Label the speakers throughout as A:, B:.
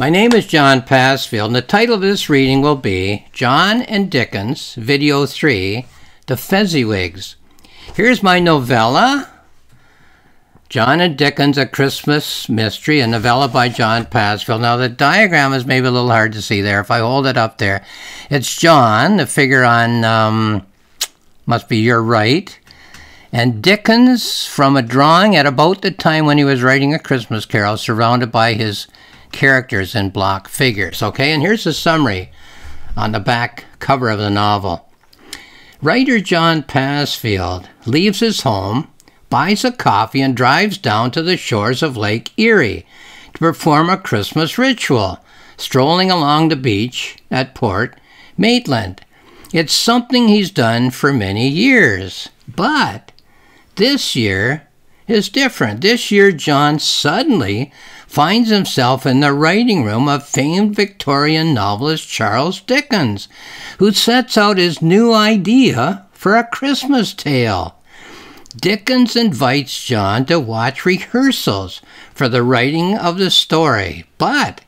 A: My name is John Passfield, and the title of this reading will be John and Dickens, Video 3, The Fezziwigs. Here's my novella, John and Dickens, A Christmas Mystery, a novella by John Passfield. Now, the diagram is maybe a little hard to see there. If I hold it up there, it's John, the figure on, must be your right, and Dickens from a drawing at about the time when he was writing A Christmas Carol, surrounded by his characters in block figures. Okay, and here's the summary on the back cover of the novel. Writer John Passfield leaves his home, buys a coffee, and drives down to the shores of Lake Erie to perform a Christmas ritual, strolling along the beach at Port Maitland. It's something he's done for many years, but this year is different. This year, John suddenly finds himself in the writing room of famed Victorian novelist Charles Dickens, who sets out his new idea for a Christmas tale. Dickens invites John to watch rehearsals for the writing of the story, but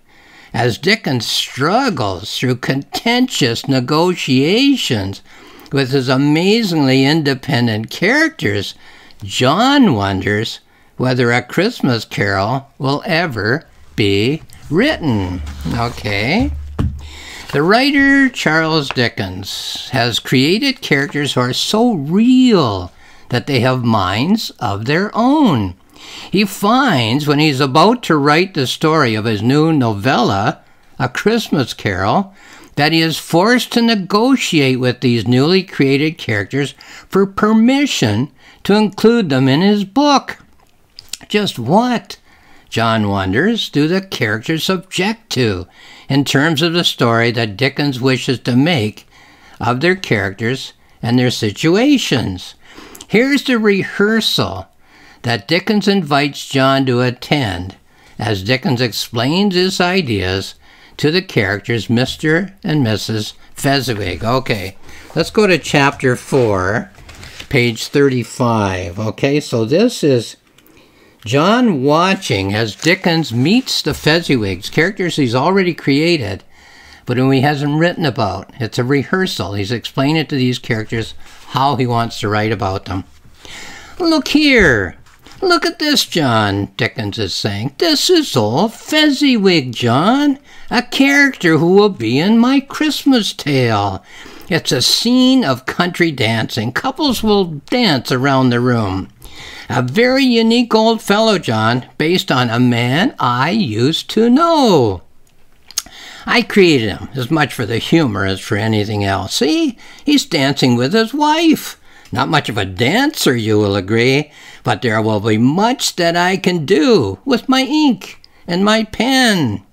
A: as Dickens struggles through contentious negotiations with his amazingly independent characters, John wonders whether A Christmas Carol will ever be written. Okay. The writer Charles Dickens has created characters who are so real that they have minds of their own. He finds when he's about to write the story of his new novella, A Christmas Carol, that he is forced to negotiate with these newly created characters for permission to include them in his book. Just what, John wonders, do the characters object to in terms of the story that Dickens wishes to make of their characters and their situations? Here's the rehearsal that Dickens invites John to attend as Dickens explains his ideas to the characters Mr. and Mrs. Fezziwig. Okay, let's go to chapter 4, page 35. Okay, so this is John watching as Dickens meets the Fezziwigs, characters he's already created, but whom he hasn't written about. It's a rehearsal. He's explaining to these characters how he wants to write about them. Look here. Look at this, John, Dickens is saying. This is old Fezziwig, John, a character who will be in my Christmas tale. It's a scene of country dancing. Couples will dance around the room. A very unique old fellow, John, based on a man I used to know. I created him as much for the humor as for anything else. See, he's dancing with his wife. Not much of a dancer, you will agree, but there will be much that I can do with my ink and my pen.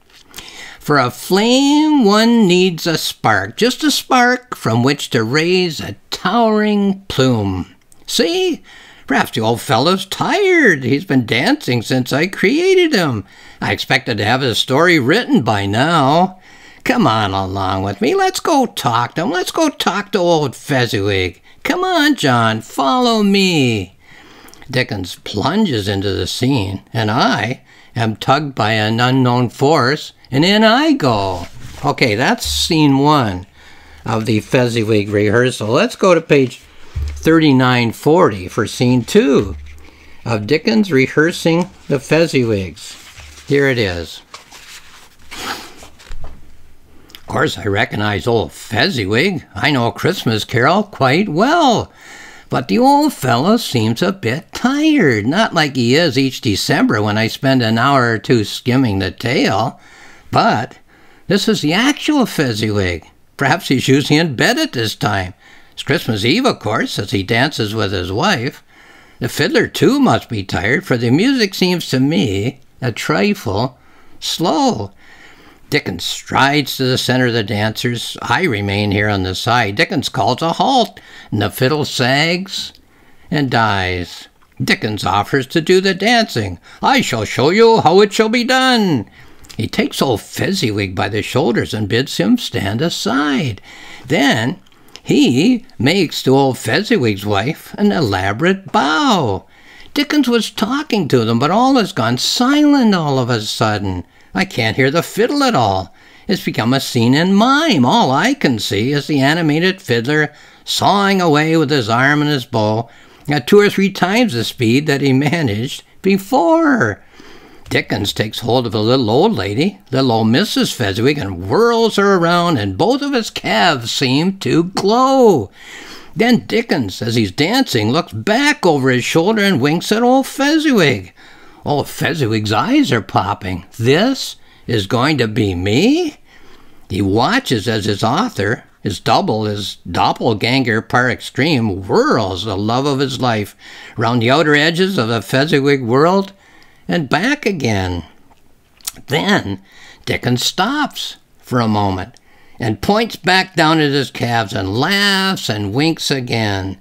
A: For a flame, one needs a spark, just a spark from which to raise a towering plume. See? Perhaps the old fellow's tired. He's been dancing since I created him. I expected to have his story written by now. Come on along with me. Let's go talk to him. Let's go talk to old Fezziwig. Come on, John. Follow me. Dickens plunges into the scene, and I am tugged by an unknown force, and in I go. Okay, that's scene 1 of the Fezziwig rehearsal. Let's go to page 3940 for scene 2 of Dickens rehearsing the Fezziwigs. Here it is. Of course, I recognize old Fezziwig. I know A Christmas Carol quite well. But the old fellow seems a bit tired, not like he is each December when I spend an hour or two skimming the tale. But this is the actual Fezziwig. Perhaps he's usually in bed at this time. It's Christmas Eve, of course, as he dances with his wife. The fiddler, too, must be tired, for the music seems to me a trifle slow. Dickens strides to the center of the dancers. I remain here on the side. Dickens calls a halt, and the fiddle sags and dies. Dickens offers to do the dancing. I shall show you how it shall be done. He takes old Fezziwig by the shoulders and bids him stand aside. Then he makes to old Fezziwig's wife an elaborate bow. Dickens was talking to them, but all has gone silent all of a sudden. I can't hear the fiddle at all. It's become a scene in mime. All I can see is the animated fiddler sawing away with his arm and his bow at 2 or 3 times the speed that he managed before. Dickens takes hold of a little old lady, little old Mrs. Fezziwig, and whirls her around, and both of his calves seem to glow. Then Dickens, as he's dancing, looks back over his shoulder and winks at old Fezziwig. Old Fezziwig's eyes are popping. This is going to be me? He watches as his author, his doppelganger par extreme, whirls the love of his life round the outer edges of the Fezziwig world and back again. Then Dickens stops for a moment and points back down at his calves and laughs and winks again.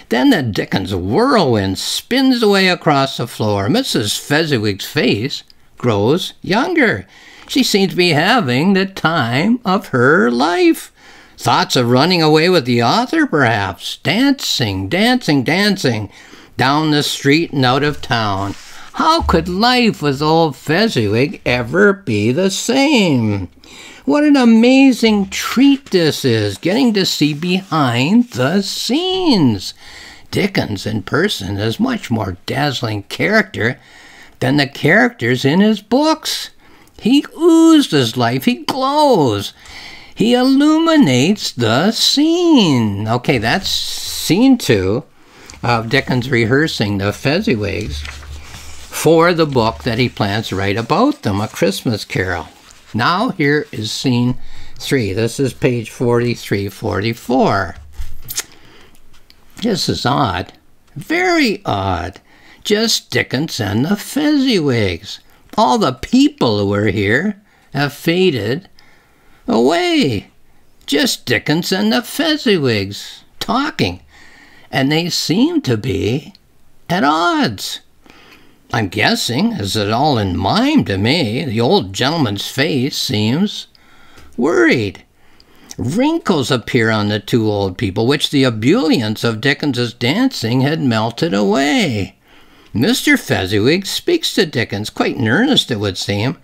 A: Then the Dickens whirlwind spins away across the floor. Mrs. Fezziwig's face grows younger. She seems to be having the time of her life. Thoughts of running away with the author, perhaps. Dancing down the street and out of town. How could life with old Fezziwig ever be the same? What an amazing treat this is, getting to see behind the scenes. Dickens in person is much more dazzling character than the characters in his books. He oozes life, he glows, he illuminates the scene. Okay, that's scene 2 of Dickens rehearsing the Fezziwigs for the book that he plans to write about them, A Christmas Carol. Now here is scene 3. This is page 43-44. This is odd. Very odd. Just Dickens and the Fezziwigs. All the people who were here have faded away. Just Dickens and the Fezziwigs talking. And they seem to be at odds. I'm guessing, is it all in mime to me? The old gentleman's face seems worried. Wrinkles appear on the 2 old people, which the ebullience of Dickens's dancing had melted away. Mr. Fezziwig speaks to Dickens, quite in earnest it would seem.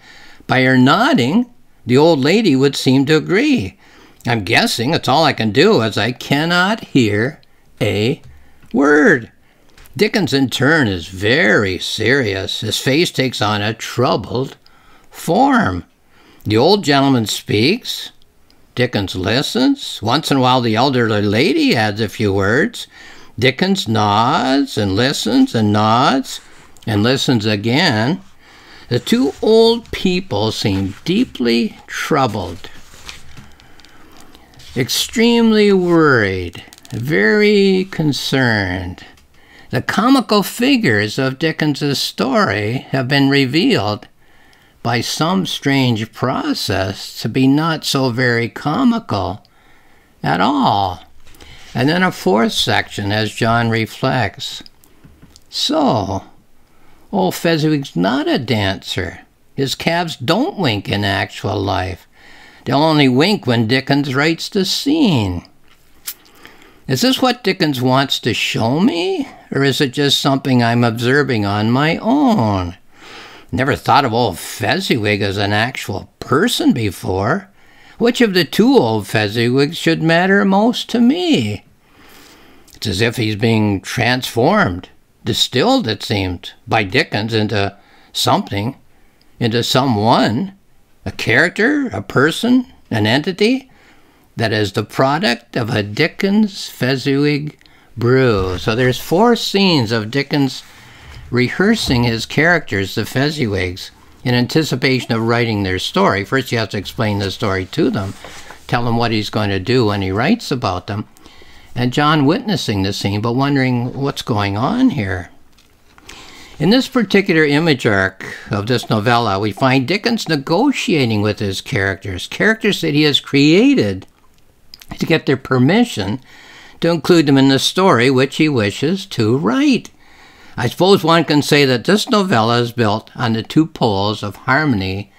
A: By her nodding, the old lady would seem to agree. I'm guessing it's all I can do, as I cannot hear a word. Dickens in turn is very serious. His face takes on a troubled form. The old gentleman speaks. Dickens listens. Once in a while the elderly lady adds a few words. Dickens nods and listens and nods and listens again. The 2 old people seem deeply troubled, extremely worried, very concerned. The comical figures of Dickens's story have been revealed by some strange process to be not so very comical at all. And then a 4th section as John reflects. So, old Fezziwig's not a dancer. His calves don't wink in actual life. They'll only wink when Dickens writes the scene. Is this what Dickens wants to show me? Or is it just something I'm observing on my own? Never thought of old Fezziwig as an actual person before. Which of the 2 old Fezziwigs should matter most to me? It's as if he's being transformed, distilled, it seems, by Dickens into something, into someone, a character, a person, an entity that is the product of a Dickens Fezziwig brew. So there's 4 scenes of Dickens rehearsing his characters, the Fezziwigs, in anticipation of writing their story. First he has to explain the story to them, tell them what he's going to do when he writes about them, and John witnessing the scene but wondering what's going on here. In this particular image arc of this novella, we find Dickens negotiating with his characters that he has created to get their permission to include them in the story which he wishes to write. I suppose one can say that this novella is built on the 2 poles of harmony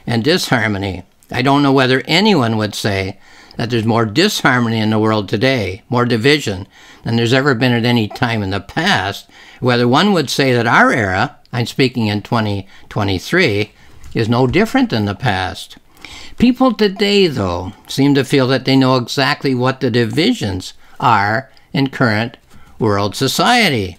A: and disharmony. I don't know whether anyone would say that there's more disharmony in the world today, more division, than there's ever been at any time in the past. Whether one would say that our era, I'm speaking in 2023, is no different than the past. People today, though, seem to feel that they know exactly what the divisions are in current world society.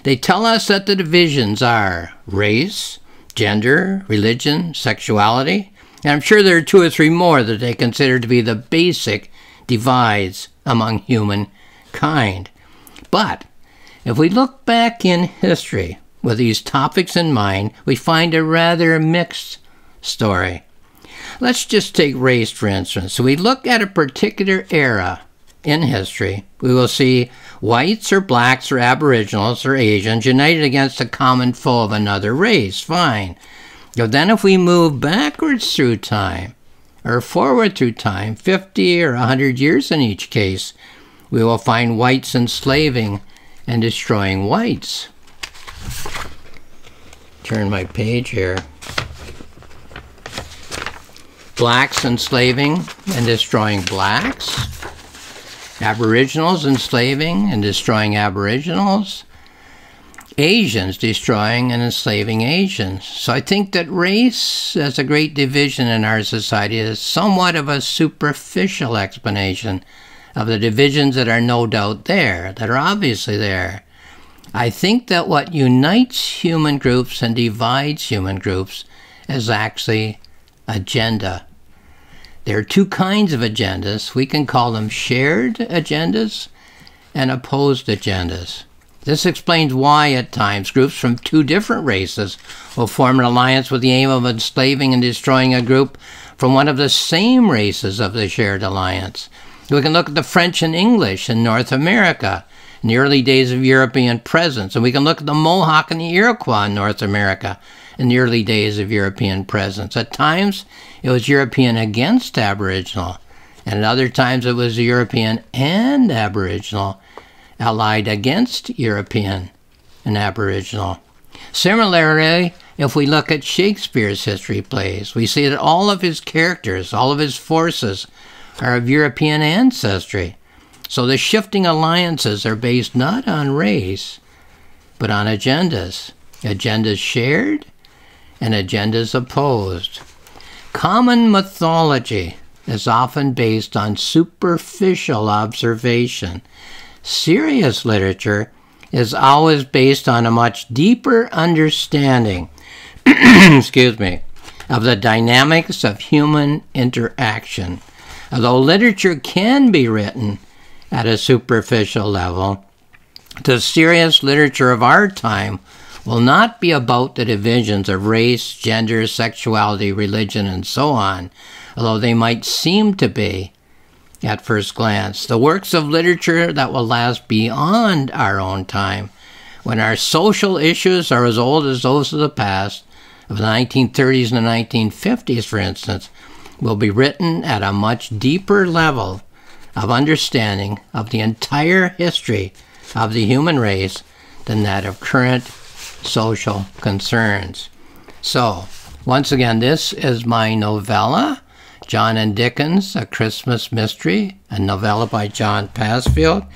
A: They tell us that the divisions are race, gender, religion, sexuality, and I'm sure there are 2 or 3 more that they consider to be the basic divides among humankind. But if we look back in history with these topics in mind, we find a rather mixed story. Let's just take race, for instance. So we look at a particular era in history, we will see whites or blacks or aboriginals or Asians united against a common foe of another race. Fine. But then if we move backwards through time, or forward through time, 50 or 100 years in each case, we will find whites enslaving and destroying whites. Turn my page here. Blacks enslaving and destroying blacks. Aboriginals enslaving and destroying aboriginals. Asians destroying and enslaving Asians. So I think that race as a great division in our society is somewhat of a superficial explanation of the divisions that are no doubt there, that are obviously there. I think that what unites human groups and divides human groups is actually agenda. There are 2 kinds of agendas. We can call them shared agendas and opposed agendas. This explains why at times groups from 2 different races will form an alliance with the aim of enslaving and destroying a group from one of the same races of the shared alliance. We can look at the French and English in North America in the early days of European presence, and we can look at the Mohawk and the Iroquois in North America in the early days of European presence. At times, it was European against Aboriginal, and at other times it was European and Aboriginal allied against European and Aboriginal. Similarly, if we look at Shakespeare's history plays, we see that all of his characters, all of his forces, are of European ancestry. So the shifting alliances are based not on race, but on agendas. Agendas shared and agendas opposed. Common mythology is often based on superficial observation. Serious literature is always based on a much deeper understanding excuse me, of the dynamics of human interaction. Although literature can be written at a superficial level, the serious literature of our time will not be about the divisions of race, gender, sexuality, religion, and so on, although they might seem to be at first glance. The works of literature that will last beyond our own time, when our social issues are as old as those of the past, of the 1930s and the 1950s, for instance, will be written at a much deeper level of understanding of the entire history of the human race than that of current social concerns. So, once again, this is my novella, John and Dickens, A Christmas Mystery, a novella by John Passfield.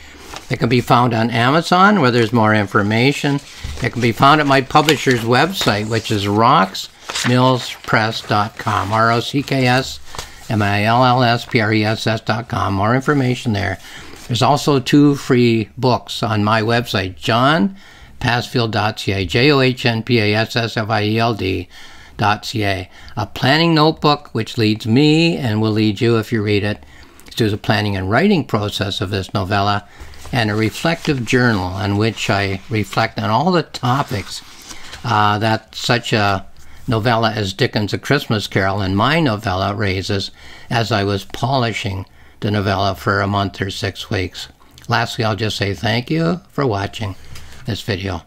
A: It can be found on Amazon, where there's more information. It can be found at my publisher's website, which is rocksmillspress.com, ROCKSMILLSPRESS.com. More information there. There's also 2 free books on my website, johnpassfield.ca, JOHNPASSFIELD.ca. A planning notebook, which leads me, and will lead you if you read it, to the planning and writing process of this novella, and a reflective journal on which I reflect on all the topics that such a novella as Dickens' A Christmas Carol and my novella raises as I was polishing the novella for a month or 6 weeks. Lastly, I'll just say thank you for watching this video.